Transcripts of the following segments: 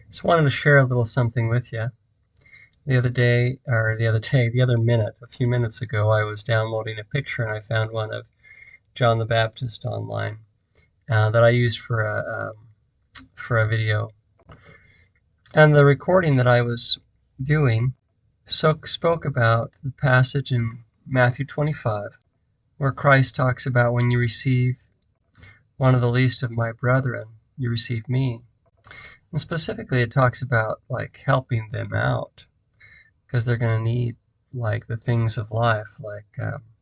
Just wanted to share a little something with you. The other minute, a few minutes ago, I was downloading a picture and I found one of John the Baptist online that I used for a video. And the recording that I was doing spoke about the passage in Matthew 25, where Christ talks about when you receive one of the least of my brethren, you receive me. And specifically, it talks about like helping them out, because they're going to need like the things of life, like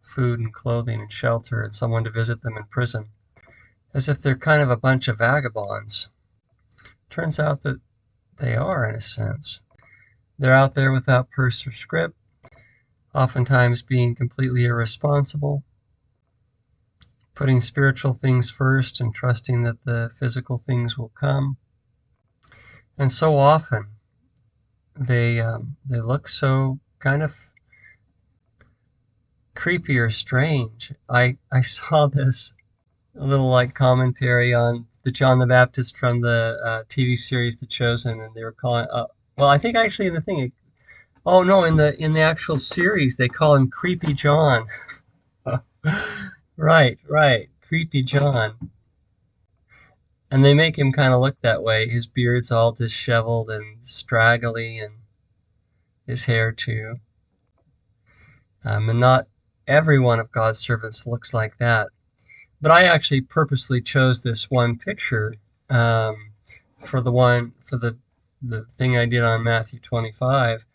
food and clothing and shelter, and someone to visit them in prison, as if they're kind of a bunch of vagabonds. Turns out that they are, in a sense. They're out there without purse or scrip, oftentimes being completely irresponsible, putting spiritual things first and trusting that the physical things will come. And so often they look so kind of creepy or strange. I saw this little like commentary on the John the Baptist from the TV series The Chosen, and they were calling. Well, I think actually in the thing. Oh no, in the actual series they call him Creepy John. Right, Creepy John. And they make him kind of look that way. His beard's all disheveled and straggly, and his hair too. And not every one of God's servants looks like that. But I actually purposely chose this one picture for the thing I did on Matthew 25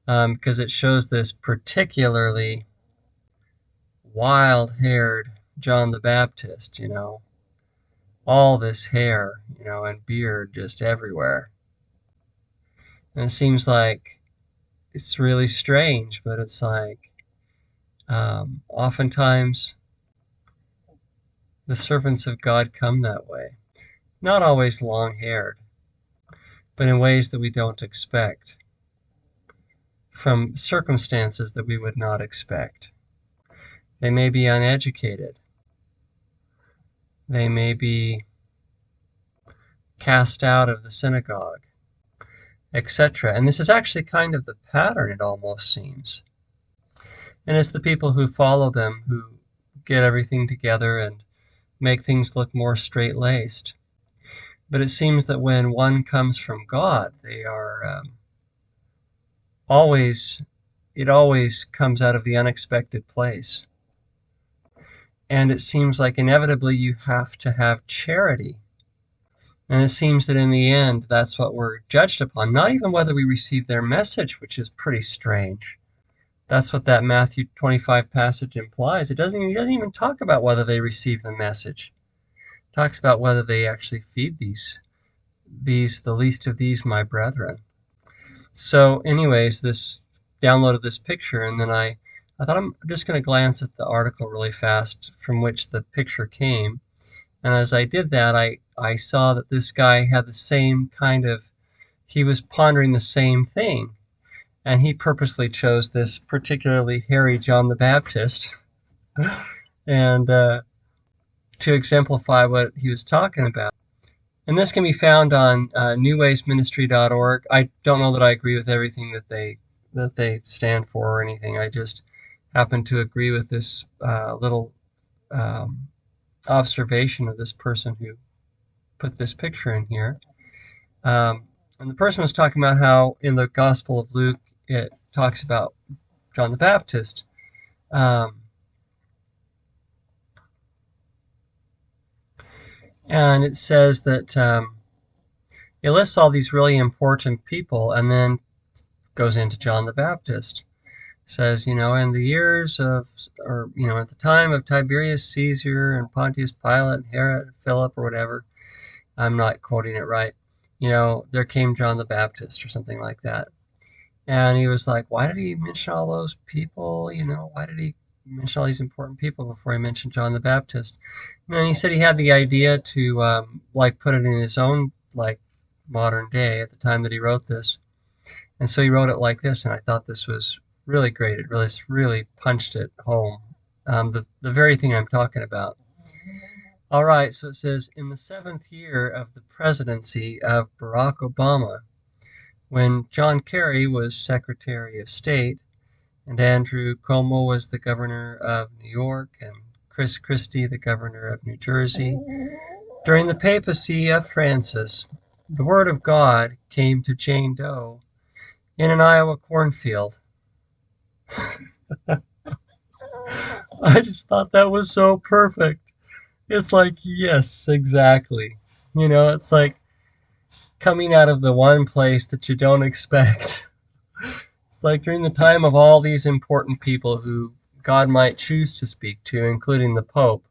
because it shows this particularly wild-haired John the Baptist, all this hair, and beard just everywhere. And it seems like it's really strange, but it's like oftentimes the servants of God come that way. Not always long-haired, but in ways that we don't expect, from circumstances that we would not expect. They may be uneducated. They may be cast out of the synagogue, etc. And this is actually kind of the pattern, it almost seems. And it's the people who follow them who get everything together and make things look more straight-laced. But it seems that when one comes from God, they are it always comes out of the unexpected place. And it seems like inevitably you have to have charity. And it seems that in the end, that's what we're judged upon. Not even whether we receive their message, which is pretty strange. That's what that Matthew 25 passage implies. He doesn't even talk about whether they receive the message. It talks about whether they actually feed the least of these, my brethren. So anyways, this downloaded this picture, and then I thought I'm just going to glance at the article really fast from which the picture came. And as I did that, I saw that this guy had the same he was pondering the same thing. And he purposely chose this particularly hairy John the Baptist and to exemplify what he was talking about. And this can be found on newwaysministry.org. I don't know that I agree with everything that they stand for or anything. I just happen to agree with this little observation of this person who put this picture in here. And the person was talking about how in the Gospel of Luke it talks about John the Baptist. And it says that it lists all these really important people and then goes into John the Baptist. It says, in the years of, or, at the time of Tiberius Caesar and Pontius Pilate and Herod, Philip or whatever, I'm not quoting it right, there came John the Baptist or something like that. And he was like, why did he mention all those people? Why did he mention all these important people before he mentioned John the Baptist? And then he said he had the idea to put it in his own modern day at the time that he wrote this. And so he wrote it like this, and I thought this was really great. It really punched it home. The very thing I'm talking about. All right, so it says, in the 7th year of the presidency of Barack Obama, when John Kerry was Secretary of State, and Andrew Cuomo was the governor of New York, and Chris Christie the governor of New Jersey. During the papacy of Francis, the word of God came to Jane Doe in an Iowa cornfield. I just thought that was so perfect. It's like, yes, exactly. It's like coming out of the one place that you don't expect. It's like during the time of all these important people who God might choose to speak to, including the Pope,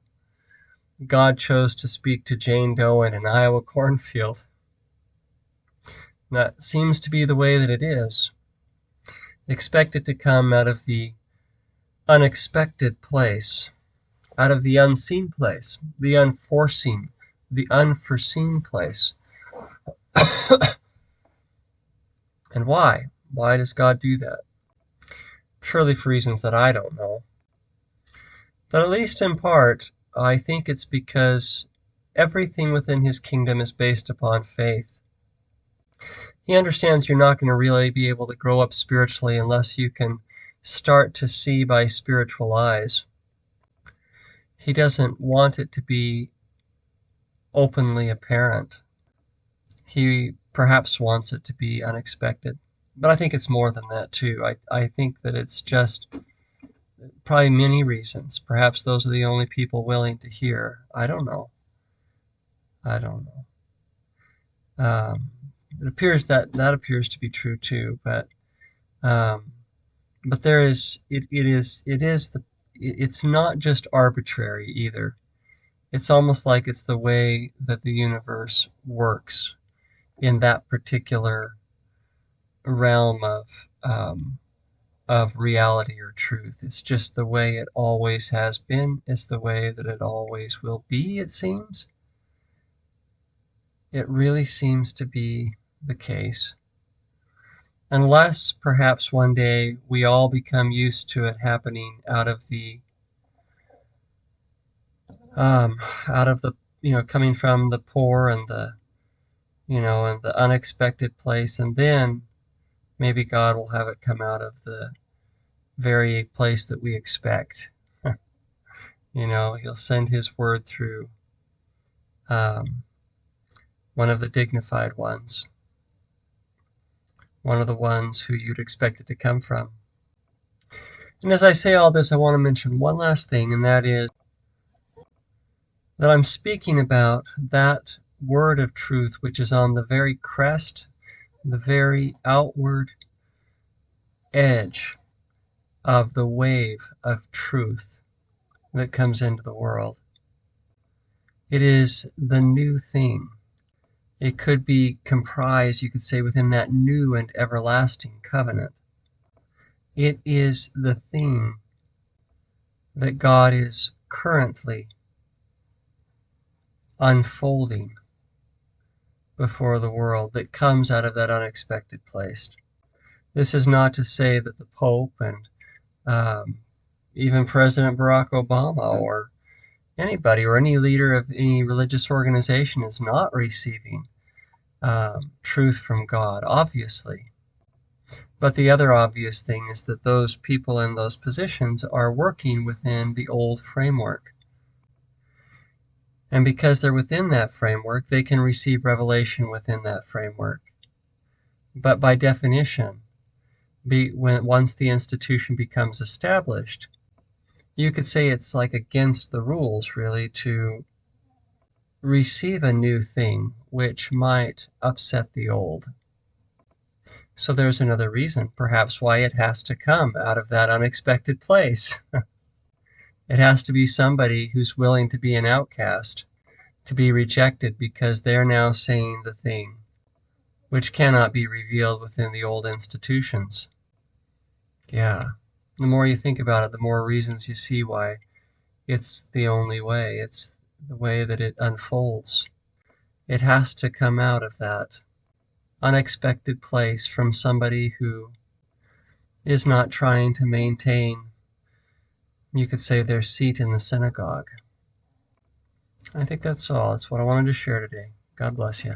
God chose to speak to Jane Doe in an Iowa cornfield. That seems to be the way that it is. Expect it to come out of the unexpected place, out of the unseen place, the unforeseen, the unforeseen place. And why? Why does God do that? Surely for reasons that I don't know. But at least in part, I think it's because everything within his kingdom is based upon faith. He understands you're not going to really be able to grow up spiritually unless you can start to see by spiritual eyes. He doesn't want it to be openly apparent. He perhaps wants it to be unexpected. But I think it's more than that, too. I think that it's just probably many reasons. Perhaps those are the only people willing to hear. I don't know. It appears that appears to be true too, but there is it's not just arbitrary either. It's almost like it's the way that the universe works in that particular realm of reality or truth. It's just the way it always has been. It's the way that it always will be, it seems. It really seems to be the case. Unless perhaps one day we all become used to it happening out of the coming from the poor and and the unexpected place, and then maybe God will have it come out of the very place that we expect. He'll send his word through one of the dignified ones, one of the ones who you'd expect it to come from. And as I say all this, I want to mention one last thing, and that is that I'm speaking about that word of truth which is on the very crest, the very outward edge of the wave of truth that comes into the world. It is the new thing. It could be comprised, you could say, within that new and everlasting covenant. It is the thing that God is currently unfolding before the world, that comes out of that unexpected place. This is not to say that the Pope and even President Barack Obama or anybody or any leader of any religious organization is not receiving truth from God, obviously. But the other obvious thing is that those people in those positions are working within the old framework. And because they're within that framework, they can receive revelation within that framework. But by definition, once the institution becomes established, you could say it's like against the rules, really, to receive a new thing which might upset the old. So there's another reason, perhaps, why it has to come out of that unexpected place. It has to be somebody who's willing to be an outcast, to be rejected because they're now saying the thing which cannot be revealed within the old institutions. Yeah. The more you think about it, the more reasons you see why it's the only way. It's the way that it unfolds. It has to come out of that unexpected place from somebody who is not trying to maintain, you could say, their seat in the synagogue. I think that's all. That's what I wanted to share today. God bless you.